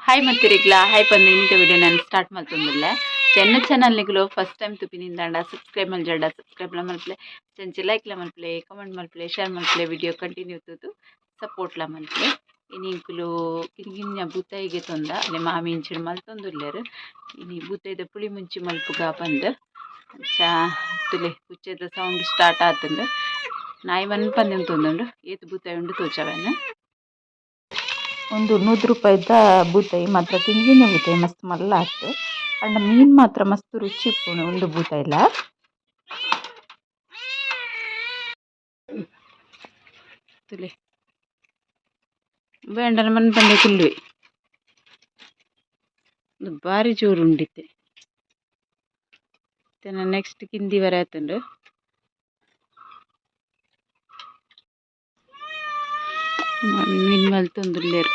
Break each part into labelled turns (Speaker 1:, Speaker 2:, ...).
Speaker 1: Hi ಮತ್ತಿರಿಗ್ಲ hi ಪಂದು ಇನ್ನಿತ ವಿಡಿಯೋ ನಾನು ಸ್ಟಾರ್ಟ್ ಮಾಡ್ತಂದಿಲ್ಲ ಚೆನ್ನ ಚಾನಲ್ ನಿಗಲು ಫಸ್ಟ್ ಟೈಮ್ ತುಪಿನಿಂದ ಸಬ್ಸ್ಕ್ರೈಬ್ ಮಲ್ಜಡ ಸಬ್ಸ್ಕ್ರೈಬ್ ಮಲ್ಪಲೆ ಚೆಂಚಿ ಲೈಕ್ ಮಲ್ಪಲೆ ಕಮೆಂಟ್ ಮಲ್ಪಲೆ ಶೇರ್ ಮಲ್ಪಲೆ ವಿಡಿಯೋ ಕಂಟಿನ್ಯೂ ತುದು ಸಪೋರ್ಟ್ ಮಲ್ಪಲೆ ಇನ್ನಿಂಕುಲು ಕಿಂಗಿನ ಬೂತಾಯಿಗೆ ತೊಂದ ಅಲ್ಲೇ ಮಾಮಿ ಇಂಚಿಡು ಮಲ್ತೊಂದುಲ್ಲೇರು ಇನ್ನು ಬೂತಾಯಿದ ಪುಳಿ ಮುಂಚಿ ಮಲ್ಪುಗ ಬಂದು ಚಾ ತುಲೆ ಕುಚ್ಚದ ಸೌಂಡ್ ಸ್ಟಾರ್ಟ್ ಆತಂದು ನಾಯಿ ಮನ್ ಪಂದೆಂ ತೊಂದುಂಡು ಏತು ಬೂತಾಯಿ ಉಂಡು ತೋಚವೇನು ಒಂದು 100 ರೂಪಾಯಿದ ಬೂತಾಯಿ ಮಾತ್ರ ತಿಂಗಿನ ಬೂತಾಯಿ ಮಸ್ತ್ ಮಲ್ಲ ಆಯ್ತು ಅಂಡ ಮೀನು ಮಾತ್ರ ಮಸ್ತ್ ರುಚಿ ಇಪ್ಪುಂಡು ಒಂದು ಬೂತಾಯಿಲ ತುಲೆ ಬೇಂಡನ ಮನ್ ಬಂದೆ ಕುಲ್ವಿ ಭಾರಿ ಜೋರು ಉಂಡಿತ್ತೆ ನೆಕ್ಸ್ಟ್ ಕಿಂದಿ ವರೆ ಆತುಂಡು ಮೀನು ಮಲ್ತೊಂದುಲ್ಲೇರು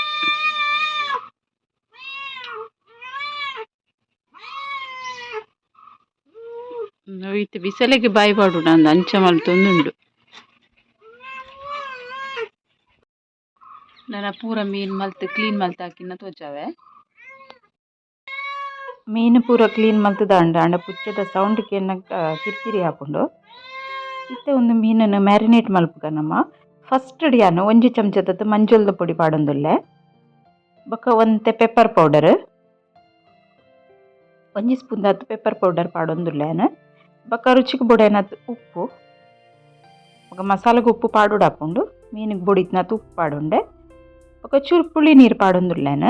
Speaker 1: ಇತ್ತೆ ಬಿಸಲಿಗೆ ಬಾಯಿ ಪಾಡು ನಂದು ಅಂಚ ಮಲ್ತೊಂದುಂಡು ನನ್ನ ಪೂರ ಮೀನು ಮಲ್ತು ಕ್ಲೀನ್ ಮಲ್ತಾಕಿನ ತೋಜಾವೆ ಮೀನು ಪೂರ ಕ್ಲೀನ್ ಮಲ್ತುದಾಂಡ ಅಂಡ ಪುಚ್ಚದ ಸೌಂಡ್ಗೆ ಕಿರಿಕಿರಿ ಹಾಕೊಂಡು ಇತ್ತೆ ಒಂದು ಮೀನನ್ನು ಮ್ಯಾರಿನೇಟ್ ಮಲ್ಪುಗ ನಮ್ಮ ಫಸ್ಟ್ ಡಿಯಾನು 1 ಚಮಚದದ್ದು ಮಂಜುಳದ ಪೊಡಿ ಪಾಡೊಂದುಲ್ಲೆ ಬೊಕ್ಕ ಒಂತೆ ಪೆಪ್ಪರ್ ಪೌಡರ್ 1 ಸ್ಪೂನ್ ದಾತು ಪೆಪ್ಪರ್ ಪೌಡರ್ ಪಾಡೊಂದುಲ್ಲೆನ ಬೊಕ್ಕ ರುಚಿಗೆ ಬೊಡೇನತ್ತು ಉಪ್ಪು ಬೊಕ್ಕ ಮಸಾಲೆಗೆ ಉಪ್ಪು ಪಾಡುಡು ಹಾಕೊಂಡು ಮೀನಿಗೆ ಬೊಡಿತ್ನತ್ತು ಉಪ್ಪು ಪಾಡುಂಡೆ ಬೊಕ್ಕ ಚೂರು ಪುಳಿ ನೀರು ಪಾಡೊಂದುಲ್ಲೆನ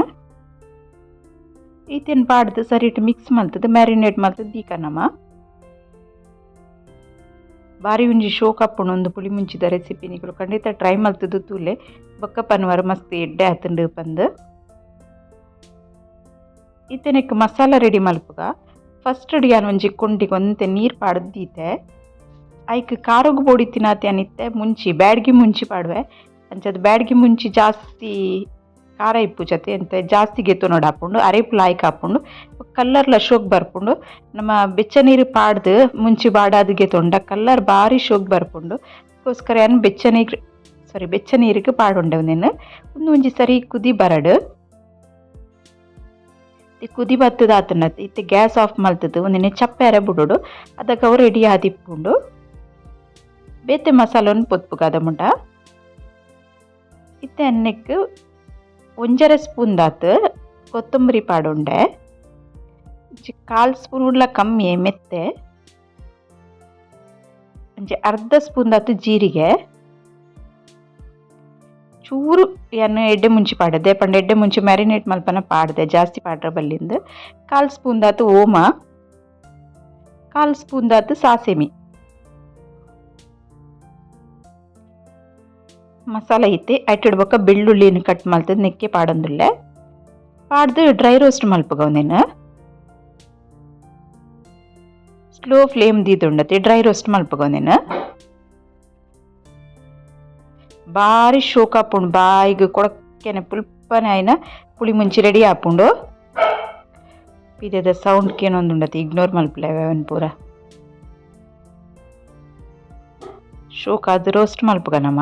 Speaker 1: ಈತೇನು ಪಾಡ್ದು ಸರಿಟ್ ಮಿಕ್ಸ್ ಮಲ್ತದ್ದು ಮ್ಯಾರಿನೇಟ್ ಮಲ್ತದ್ದು ದೀಕನಮ್ಮ ಬಾರಿ ಒಂಜಿ ಶೋಕ್ ಆಪುಂಡು ಒಂದು ಪುಳಿ ಮುಂಚಿದ ರೆಸಿಪಿ ನಿಕುಲು ಖಂಡಿತ ಟ್ರೈ ಮಲ್ತದ್ದು ತೂಲೆ ಬೊಕ್ಕ ಪನ್ವರ ಮಸ್ತ್ ಎಡ್ಡೆ ಆತುಂಡು ಪಂದು ಈತನೆಕ್ ಮಸಾಲ ರೆಡಿ ಮಲ್ಪುಗ ಫಸ್ಟ್ ಡಿಯಾನ್ ಒಂಜಿ ಕೊಂಡಿಗೆ ಒಂತೆ ನೀರು ಪಾಡ್ದು ದೀತೆ ಐಕ್ ಕಾರಗು ಬೋಡಿ ತಿನ್ನಾತೆ ಅನಿತ್ತೆ ಮುಂಚಿ ಬ್ಯಾಡ್ಗಿ ಮುಂಚಿ ಪಾಡುವೆ ಅಂಚದು ಬ್ಯಾಡ್ಗಿ ಮುಂಚಿ ಜಾಸ್ತಿ ಖಾರ ಇಪ್ಪು ಜೊತೆ ಅಂತ ಜಾಸ್ತಿ ಗೆತ್ತು ನೋಡಿ ಹಾಕೊಂಡು ಅರೆಪುಲ ಆಯ್ಕೆ ಹಾಕೊಂಡು ಕಲ್ಲರ್ಲ ಶೋಕ್ ಬರ್ಪುಂಡು ನಮ್ಮ ಬೆಚ್ಚ ನೀರು ಪಾಡ್ದು ಮುಂಚಿ ಬಾಡಾದಿಗೆ ತೊಂಡ ಕಲ್ಲರ್ ಭಾರಿ ಶೋಕ್ ಬರ್ಪುಂಡು ಅದಕ್ಕೋಸ್ಕರ ಏನು ಬೆಚ್ಚ ನೀರಿಗೆ ಪಾಡುಂಡೆ ಒಂದೇನು ಒಂಜಿ ಸರಿ ಕುದಿ ಬರಡು ಕುದಿ ಬತ್ತದ ಆತನತ್ ಇತ್ತೆ ಗ್ಯಾಸ್ ಆಫ್ ಮಲ್ತದ್ದು ಒಂದಿನ ಚಪ್ಪೆರೆ ಬಿಡೋಡು ಅದಕ್ಕೆ ಅವು ರೆಡಿ ಆದಿಪ್ಪುಂಡು ಬೇತೆ ಮಸಾಲನ್ನು ಪೊತ್ಪುಗಾದ ಮುಂಡ ಇತ್ತೆ ಅನ್ನಕ್ಕೆ 1 ಸ್ಪೂನ್ ದಾತು ಕೊತ್ತಂಬರಿ ಪಾಡುಂಡೆ 1/4 ಸ್ಪೂನ್ ಉಡ್ಲ ಕಮ್ಮಿ ಮೆತ್ತೆ ಅರ್ಧ ಸ್ಪೂನ್ ದಾತು ಜೀರಿಗೆ ಚೂರು ಏನು ಎಡ್ಡೆ ಮುಂಚಿ ಪಾಡದೆ ಪಂಡ ಎಡ್ಡೆ ಮುಂಚಿ ಮ್ಯಾರಿನೇಟ್ ಮಲ್ಪನ ಪಾಡ್ದೆ ಜಾಸ್ತಿ ಪಾಡ್ರ ಬಲ್ಲಿಂದು 1/4 ಸ್ಪೂನ್ ದಾತು ಓಮ 1/4 ಸ್ಪೂನ್ ದಾತು ಸಾಸೆಮಿ ಮಸಾಲ ಐತಿ ಐಟಿಡ್ಬೇಕ ಬೆಳ್ಳುಳ್ಳಿನ ಕಟ್ ಮಲ್ತದ ನೆಕ್ಕೆ ಪಾಡೊಂದುಲ್ಲೆ ಪಾಡ್ದು ಡ್ರೈ ರೋಸ್ಟ್ ಮಲ್ಪಗ ಒಂದೇನು ಸ್ಲೋ ಫ್ಲೇಮ್ ದೀದುಂಡತಿ ಡ್ರೈ ರೋಸ್ಟ್ ಮಲ್ಪಗ ಒಂದೇನು ಭಾರಿ ಶೋಕ್ ಹಾಪುಂಡು ಬಾಯಿಗೆ ಕೊಡಕ್ಕೇನೆ ಪುಲ್ಪನೆ ಆಯ್ನ ಪುಳಿ ಮುಂಚಿ ರೆಡಿ ಹಾಪುಂಡು ಇದದ ಸೌಂಡ್ಗೆ ಏನೊಂದುಂಡತಿ ಇಗ್ನೋರ್ ಮಲ್ಪಲೆ ಅವನ್ ಪೂರ ಶೋಕ್ ಅದು ರೋಸ್ಟ್ ಮಲ್ಪಗ ನಮ್ಮ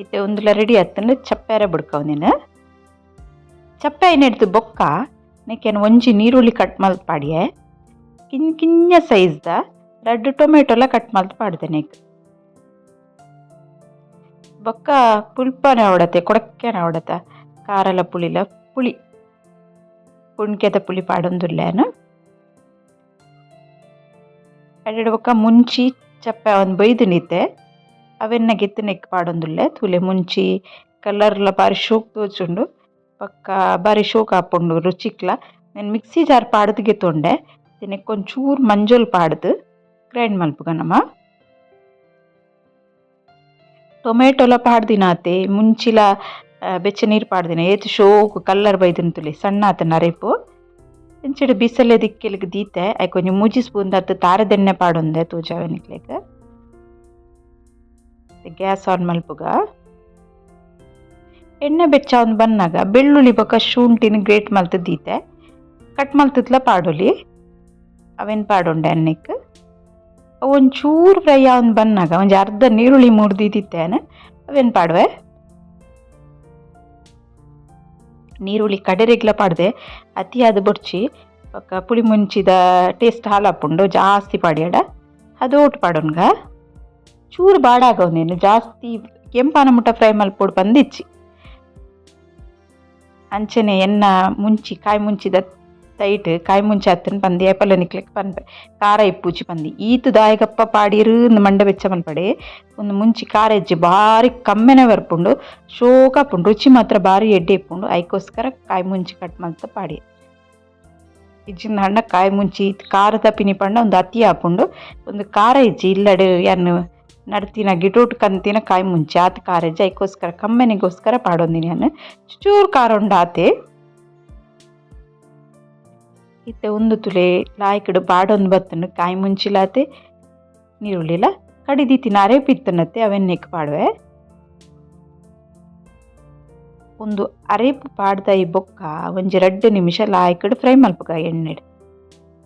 Speaker 1: ಇತ್ತೆ ಒಂದುಲ ರೆಡಿ ಆತಂದ್ರೆ ಚಪ್ಪೆರೆ ಬಿಡ್ಕವನೇನು ಚಪ್ಪೆ ಏನಿಡ್ತು ಬೊಕ್ಕ ನೆಕ್ಕೇನು ಒಂಜಿ ನೀರುಳ್ಳಿ ಕಟ್ ಮಲ್ತು ಪಾಡಿಯೆ ಕಿಂಜ ಸೈಜ್ದ 2 ಟೊಮೆಟೊಲ ಕಟ್ ಮಲ್ತು ಪಾಡ್ದೆ ನೆಕ್ ಬೊಕ್ಕ ಪುಲ್ಪನೆ ಅವಡತೆ ಕೊಡಕ್ಕೇನೆ ಅವಡತ ಕಾರಲ ಪುಳಿ ಪುಣ್ಕೆದ ಪುಳಿ ಪಾಡೊಂದುಲ್ಲೇನು ಅಡ್ಡೆ ಬೊಕ್ಕ ಮುಂಚಿ ಚಪ್ಪೆ ಒಂದು ಬೈದು ನಿತ್ತೆ ಅವೆನ್ನ ಗೆತ್ತು ನೆಕ್ ಪಾಡೊಂದುಲ್ಲೆ ತೂಲೆ ಮುಂಚಿ ಕಲ್ಲರ್ಲ ಬಾರಿ ಶೋಕ್ ತೋಚುಂಡು ಪಕ್ಕ ಬಾರಿ ಶೋಕ್ ಹಾಪುಂಡು ರುಚಿಕ್ಲ ನಾನು ಮಿಕ್ಸಿ ಜಾರ್ ಪಾಡ್ದು ಗೆತ್ತೊಂಡೆ ತಿನ್ನಕ್ಕೆ ಒಂಚೂರು ಮಂಜೋಲ್ ಪಾಡ್ದು ಗ್ರೈಂಡ್ ಮಲ್ಪುಗ ನಮ್ಮ ಟೊಮೆಟೊಲ ಪಾಡ್ದಿನಾತೆ ಮುಂಚಿಲ ಬೆಚ್ಚ ನೀರು ಪಾಡ್ದಿನ ಏತು ಶೋಕ್ ಕಲ್ಲರ್ ಬೈದಿನ ತುಲೆ ಸಣ್ಣ ಆತನ ಅರೆಪು ಇಂಚಿಡು ಬಿಸಲೆ ದಿಕ್ಕೆಲಿಗೆ ದೀತೆ ಐ ಕೊಂಚ 3 ಸ್ಪೂನ್ ದಾತು ತಾರದೆಣ್ಣೆ ಪಾಡೊಂದೆ ತೂಜಾವೆನಿಕ್ಲೆಗ್ ಗ್ಯಾಸ್ ಆನ್ ಮಲ್ಪುಗ ಎಣ್ಣೆ ಬೆಚ್ಚ ಒಂದು ಬನ್ನಾಗ ಬೆಳ್ಳುಳ್ಳಿ ಬೊಕ್ಕ ಶುಂಠಿನ ಗ್ರೇಟ್ ಮಲ್ತದೀತೆ ಕಟ್ ಮಲ್ತದ್ಲ ಪಾಡೊಲಿ ಅವೇನು ಪಾಡುಂಡೆ ಅನ್ನಕ್ಕೆ ಒಂಚೂರು ಫ್ರೈ ಅವನು ಬನ್ನಾಗ ಒಂದು ಅರ್ಧ ನೀರುಳ್ಳಿ ಮುರಿದಿದ್ದೇನೆ ಅವೇನು ಪಾಡುವೆ ನೀರುಳ್ಳಿ ಕಡೆರೆಗ್ಲ ಪಾಡ್ದೆ ಅತಿಯಾದ ಬೊಡ್ಚಿ ಪುಳಿ ಮುಂಚಿದ ಟೇಸ್ಟ್ ಹಾಲಾಪುಂಡು ಜಾಸ್ತಿ ಪಾಡ್ಯಾಡ ಅದು ಓಟ್ ಪಾಡೋನ್ಗ ಚೂರು ಬಾಡಾಗವನೇನು ಜಾಸ್ತಿ ಕೆಂಪಾನ ಮುಟ್ಟ ಫ್ರೈ ಮಲ್ಪೋಡು ಬಂದಿಚ್ಚಿ ಅಂಚನೆ ಎನ್ನ ಮುಂಚಿ ಕಾಯಿ ಮುಂಚಿದ ತೈಟ್ ಕಾಯಿ ಮುಂಚಿ ಹತ್ತನ ಪಂದಿ ಏಪಲ್ಲ ನಿಕ್ಲೆಕ್ ಪನ್ಪೆ ಖಾರ ಇಪ್ಪುಚಿ ಪಂದಿ ಈತು ದಾಯಗಪ್ಪ ಪಾಡಿರು ಮಂಡ ಬೆಚ್ಚ ಮಲ್ಪಡೆ ಒಂದು ಮುಂಚಿ ಖಾರ ಹೆಜ್ಜೆ ಭಾರಿ ಕಮ್ಮೆನೆ ಬರ್ಪುಂಡು ಶೋಕಾಪುಂಡು ರುಚಿ ಮಾತ್ರ ಭಾರಿ ಎಡ್ಡೆ ಇಪ್ಪುಂಡು ಅದಕ್ಕೋಸ್ಕರ ಕಾಯಿ ಮುಂಚಿ ಕಟ್ ಮಲ್ತ ಪಾಡಿ ಇಜ್ಜಿನ ಹಣ್ಣ ಕಾಯಿ ಮುಂಚಿ ಖಾರದ ಪಿನಿ ಪಂಡ ಒಂದು ಅತಿ ಹಾಪುಂಡು ಒಂದು ಖಾರ ಹೆಜ್ಜಿ ಇಲ್ಲಡೆ ಯಾನು ನಡ್ತಿನ ಗಿಟೋಟ್ ಕಂತಿನ ಕಾಯಿ ಮುಂಚಿ ಆತ ಖಾರ ಹೆಜ್ಜೆ ಅದಕ್ಕೋಸ್ಕರ ಕಮ್ಮೆನಿಗೋಸ್ಕರ ಪಾಡೊಂದಿನಿ ನಾನು ಚೂರು ಖಾರ ಉಂಡು ಆತೆ ಇತ್ತೆ ಒಂದು ತುಲೆ ಲಾಯ್ಕಡು ಬಾಡೊಂದು ಬತ್ತನು ಕಾಯಿ ಮುಂಚಿಲಾತೆ ನೀರುಳ್ಳಿಲ ಕಡಿದೀತಿನ ಅರೇಪು ಇತ್ತನತ್ತೆ ಅವೆನ್ನೆಕ್ ಪಾಡುವೆ ಒಂದು ಅರೇಪು ಪಾಡ್ದ ಈ ಬೊಕ್ಕ ಒಂಜಿ 2 ನಿಮಿಷ ಲಾಯ್ಕಡು ಫ್ರೈ ಮಲ್ಪುಗ ಎಣ್ಣೆಡು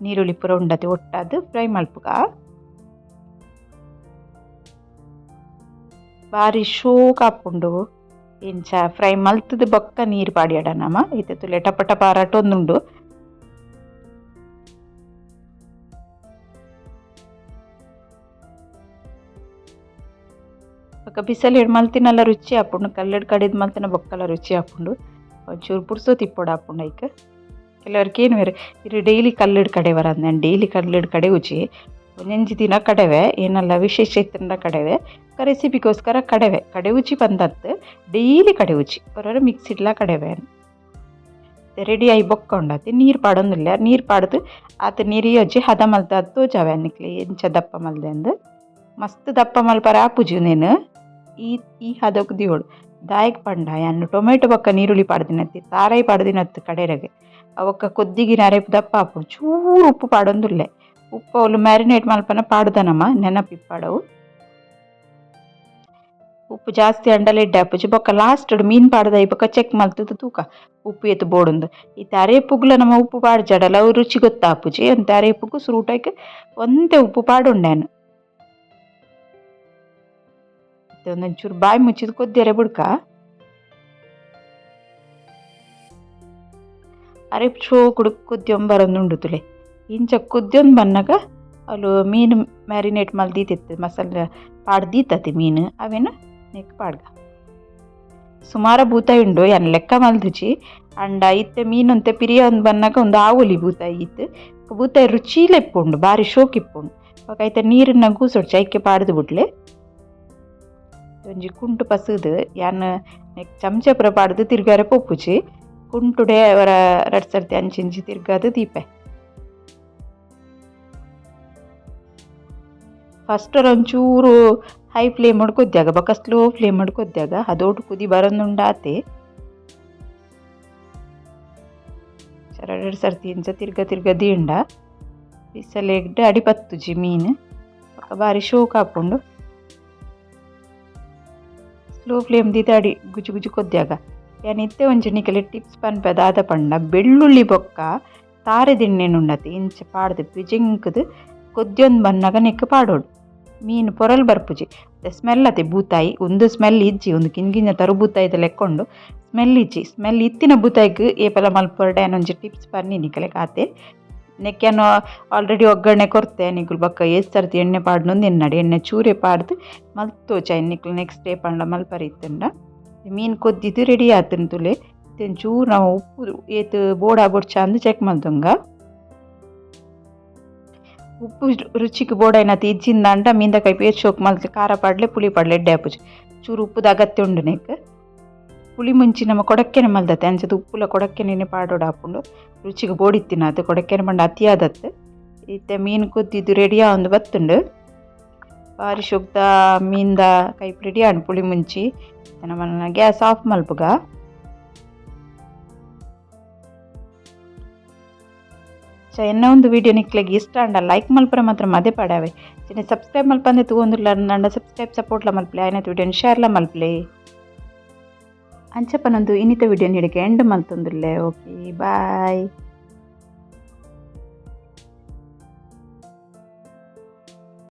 Speaker 1: ನೀರುಳ್ಳಿ ಪೂರ ಉಂಡತೆ ಒಟ್ಟಾದು ಫ್ರೈ ಮಲ್ಪುಗ ಬಾರಿ ಶೋಕ್ ಹಾಪುಂಡು ಎಂಚ ಫ್ರೈ ಮಲ್ತದ ಬೊಕ್ಕ ನೀರು ಪಾಡ್ಯಾಡ ನಮ ಇತ್ತೆ ತುಲೆ ಟಪ ಟಪ ರಟೊಂದುಂಡು ಬಿಸಲು ಹಿಡ್ ಮಲ್ತಿನೆಲ್ಲ ರುಚಿ ಹಾಪುಂಡು ಕಲ್ಲಡ್ ಕಡಿದ ಮಲ್ತಿನ ಬೊಕ್ಕಲ ರುಚಿ ಹಾಪುಂಡು ಒಂಚೂರು ಪುರ್ಸೋ ತಿಪ್ಪೋಡು ಹಾಪುಂಡು ಐಕ ಕೆಲವ್ರಿಗೆ ಏನು ಬೇರೆ ಇದು ಡೈಲಿ ಕಲ್ಲಡ್ ಕಡೆ ಬರೋದು ನಾನು ಡೈಲಿ ಕಲ್ಲಡ್ ಕಡೆ ಉಚಿ ಒಂದೊಂದು ದಿನ ಕಡೆವೆ ಏನಲ್ಲ ವಿಶೇಷ ಇತ್ತಂದ ಕಡೆವೆ ರೆಸಿಪಿಗೋಸ್ಕರ ಕಡೆ ಉಚಿ ಬಂದದ್ದು ಡೈಲಿ ಕಡೆ ಉಚಿ ಬರೋರು ಮಿಕ್ಸಿಡ್ಲ ಕಡೆವೆ ರೆಡಿ ಆಗಿ ಬೊಕ್ಕ ಉಂಡತಿ ನೀರು ಪಾಡೋದಿಲ್ಲ ನೀರು ಪಾಡ್ದು ಆತ ನೀರು ಅಜ್ಜಿ ಹದ ಮಲ್ತ ತೋಜಾವೆ ಅನ್ನಕ್ಲಿ ಎಂಚ ದಪ್ಪ ಮಲ್ದೆ ಅಂದು ಮಸ್ತ್ ದಪ್ಪ ಮಲ್ಪರ ಆಪುಜಿ ನೀನು ಈ ಹದಕ್ಕೆ ದಿಯೋಳು ದಾಯಕ್ ಪಂಡ ಅನ್ನು ಟೊಮೆಟೊ ಬೊಕ್ಕ ನೀರುಳ್ಳಿ ಪಾಡ್ದಿನತ್ತಿ ತಾರಾಯಿ ಪಾಡ್ದಿನತ್ತು ಕಡೆರೆಗೆ ಅವಕ್ಕ ಕೊದ್ದಿಗಿನ ಅರೆಪು ದಪ್ಪ ಹಾಪು ಚೂರು ಉಪ್ಪು ಪಾಡೊಂದುಲ್ಲೆ ಉಪ್ಪು ಅವಳು ಮ್ಯಾರಿನೇಟ್ ಮಲ್ಪನ ಪಾಡ್ದನಮ್ಮ ನೆನಪಿಪ್ಪಾಡವು ಉಪ್ಪು ಜಾಸ್ತಿ ಅಂಡಲೆಡ್ಡೆ ಹಾಪುಜಿ ಬೊಕ್ಕ ಲಾಸ್ಟ್ ಮೀನು ಪಾಡ್ದ ಈ ಬೊಕ್ಕ ಚೆಕ್ ಮಲ್ತದ ತೂಕ ಉಪ್ಪು ಎತ್ತು ಬೋಡೊಂದು ಈ ಅರೆಪುಗ್ಲ ನಮ್ಮ ಉಪ್ಪು ಪಾಡ್ಜಡಲ್ಲ ಅವು ರುಚಿ ಗೊತ್ತಾಪುಜಿ ಅಂತ ಅರೆಪುಗು ಸುರೂಟಕ್ಕೆ ಒಂದೇ ಉಪ್ಪು ಪಾಡುಂಡೇನು ಒಂದೊಂಚೂರು ಬಾಯಿ ಮುಚ್ಚಿದ ಕೊದ್ದಿರೆ ಬಿಡ್ಕ ಅರೆಪ್ ಶೋ ಕುಡುಕ್ ಕುದ್ಯೊಂಬರೊಂದುಂಡು ತುಲೆ ಇಂಚ ಕುದ್ಯೊಂದು ಬನ್ನಾಗ ಅವಳು ಮೀನು ಮ್ಯಾರಿನೇಟ್ ಮಲ್ದೀತಿತ್ತು ಮಸಾಲೆ ಪಾಡ್ದೀತತಿ ಮೀನು ಅವೇನು ನೆಕ್ ಪಾಡ್ಗ ಸುಮಾರು ಬೂತಾಯಿ ಉಂಡು ಏನು ಲೆಕ್ಕ ಮಲ್ದುಚಿ ಅಂಡ ಇತ್ತೆ ಮೀನಂತೆ ಪಿರಿಯ ಒಂದು ಬನ್ನಾಗ ಒಂದು ಆವುಲಿ ಬೂತಾಯಿ ಇತ್ತು ಬೂತಾಯಿ ರುಚಿಲೆಪ್ಪುಂಡು ಭಾರಿ ಶೋಕಿಪ್ಪುಂಡು ಅವಾಗೈತೆ ನೀರನ್ನ ಗೂಸೊಡ್ಚಿ ಐಕೆ ಪಾಡ್ದು ಬಿಡ್ಲೆ ಒಂಜಿ ಕುಂಟು ಪಸದು ಯಾನು ನೆಕ್ ಚಮಚ ಪುರ ಪಾಡ್ದು ತಿರ್ಗಾರೆ ಪೊಪ್ಪುಚಿ ಕುಂಟುಡೆ ಅವರ 2 ಸರ್ತಿ ಅಂಚಿಂಚಿ ತಿರ್ಗಾದು ದೀಪೆ ಫಸ್ಟ್ ಒಂಚೂರು ಹೈ ಫ್ಲೇಮ್ ಮಾಡ್ಕೊದ್ದಾಗ ಬೊಕ್ಕ ಸ್ಲೋ ಫ್ಲೇಮ್ ಮಾಡ್ಕೊದ್ದಾಗ ಅದೋಟು ಕುದಿ ಬರೋದುಂಡಾತೆ 2 ಸರ್ತಿ ಇಂಚ ತಿರ್ಗ ದೀಂಡ ಬಿಸಲೆಗ್ಡೆ ಅಡಿಪತ್ತುಜಿ ಮೀನು ಬೊಕ್ಕ ಬಾರಿ ಶೋಕ್ ಹಾಕೊಂಡು ಸ್ಲೋ ಫ್ಲೇಮ್ ದೀತ ಅಡಿ ಗುಜು ಗುಜು ಕೊದ್ದಾಗ ಏನಿತ್ತೆ ಒಂಚೆ ನಿಕಲೆ ಟಿಪ್ಸ್ ಪನ್ಪದ ಆದ ಪಂಡ ಬೆಳ್ಳುಳ್ಳಿ ಬೊಕ್ಕ ತಾರೆದಿಣ್ಣೆನುಂಡತಿ ಇಂಚ ಪಾಡ್ದು ಪಿಜಿಂಕದು ಕೊದ್ಯೊಂದು ಬನ್ನಾಗ ನೆಕ್ ಪಾಡೋಡು ಮೀನು ಪೊರಲ್ ಬರ್ಪುಜಿ ಸ್ಮೆಲ್ ಅತಿ ಬೂತಾಯಿ ಒಂದು ಸ್ಮೆಲ್ ಇಜ್ಜಿ ಒಂದು ಕಿಂಗಿನ ತರು ಬೂತಾಯಿದ ಲೆಕ್ಕೊಂಡು ಸ್ಮೆಲ್ ಇಜ್ಜಿ ಸ್ಮೆಲ್ ಇತ್ತಿನ ಬೂತಾಯಿಗೆ ಏಪಲ ಮಲ್ಪೊರ್ಡೆ ಅನ್ನೊಂಜಿ ಟಿಪ್ಸ್ ಪನ್ನಿ ನಿಕಲೆ ಕಾತೆ ನೆಕ್ಕೆನು ಆಲ್ರೆಡಿ ಒಗ್ಗರಣೆ ಕೊರ್ತೆ ನಿಕುಲು ಬೊಕ್ಕ ಎಷ್ಟು ಸರ್ತಿ ಎಣ್ಣೆ ಪಾಡ್ನೊಂದು ಎನ್ನಡಿ ಎಣ್ಣೆ ಚೂರೆ ಪಾಡ್ದು ಮಲ್ತೋಚ ನಿಕುಲು ನೆಕ್ಸ್ಟ್ ಡೇ ಪಂಡ ಮಲ್ಪರಿತ್ತಂಡ ಮೀನು ಕೊದ್ದಿದ್ದು ರೆಡಿ ಆತನ ತುಲೆ ಚೂರು ನಾವು ಉಪ್ಪು ಏತು ಬೋಡ ಬೊಡ್ಚ ಅಂದು ಚೆಕ್ ಮಲ್ತಂಗ ಉಪ್ಪು ರುಚಿಗೆ ಬೋಡ ಏನತಿ ಇಜ್ಜಿಂದ ಅಂಡ ಮೀಂದಕಾಯಿ ಪೇಸ್ಟ್ ಶೋಕ್ ಮಲ್ತು ಖಾರ ಪಾಡ್ಲೆ ಪುಳಿ ಪಾಡ್ಲೆ ಎಡ್ಡೆ ಹಾಪುಜಿ ಚೂರು ಉಪ್ಪುದ ಅಗತ್ಯ ಉಂಡು ನೆಕ್ ಪುಳಿ ಮುಂಚಿ ನಮ್ಮ ಕೊಡಕ್ಕೆನೆ ಮಲ್ದತ್ತೆ ಅಂಚದ ಉಪ್ಪುಲ ಕೊಡಕ್ಕೆನೆ ಪಾಡೋಡು ಹಾಕೊಂಡು ರುಚಿಗೆ ಬೋಡಿತ್ತಿನ ಅದು ಕೊಡಕ್ಕೆನೆ ಬಂಡ ಅತಿಯಾದತ್ತು ಇತ್ತೆ ಮೀನು ಕೊದ್ದಿದ್ದು ರೆಡಿಯಾ ಒಂದು ಬತ್ತುಂಡು ಬಾರಿ ಶೋಕ್ದ ಮೀನ್ದ ಕೈ ರೆಡಿ ಆಂಡು ಪುಳಿ ಮುಂಚಿ ನಮ್ಮ ಗ್ಯಾಸ್ ಆಫ್ ಮಲ್ಪುಗ ಎನ್ನ ಒಂದು ವಿಡಿಯೋ ನಿಕ್ಲೆಗೆ ಇಷ್ಟ ಅಂಡ ಲೈಕ್ ಮಲ್ಪರೆ ಮಾತ್ರ ಮದೆ ಪಡಾವೆ ಚಿನ್ನ ಸಬ್ಸ್ಕ್ರೈಬ್ ಮಲ್ಪಂದೆ ತಗೊಂಡಿಲ್ಲ ನಂಡ ಸಬ್ಸ್ಕ್ರೈಬ್ ಸಪೋರ್ಟ್ಲ ಮಲ್ಪಲೆ ಆಯ್ನತ್ತು ವಿಡಿಯೋನ ಶೇರ್ಲ ಮಲ್ಪಲೆ ಅಂಚಪ್ಪನೊಂದು ಇನ್ನಿತ ವಿಡಿಯೋ ಹಿಡಿಗೆ ಎಂಡ್ ಮಲ್ತೊಂದುಲ್ಲೆ ಓಕೆ ಬಾಯ್.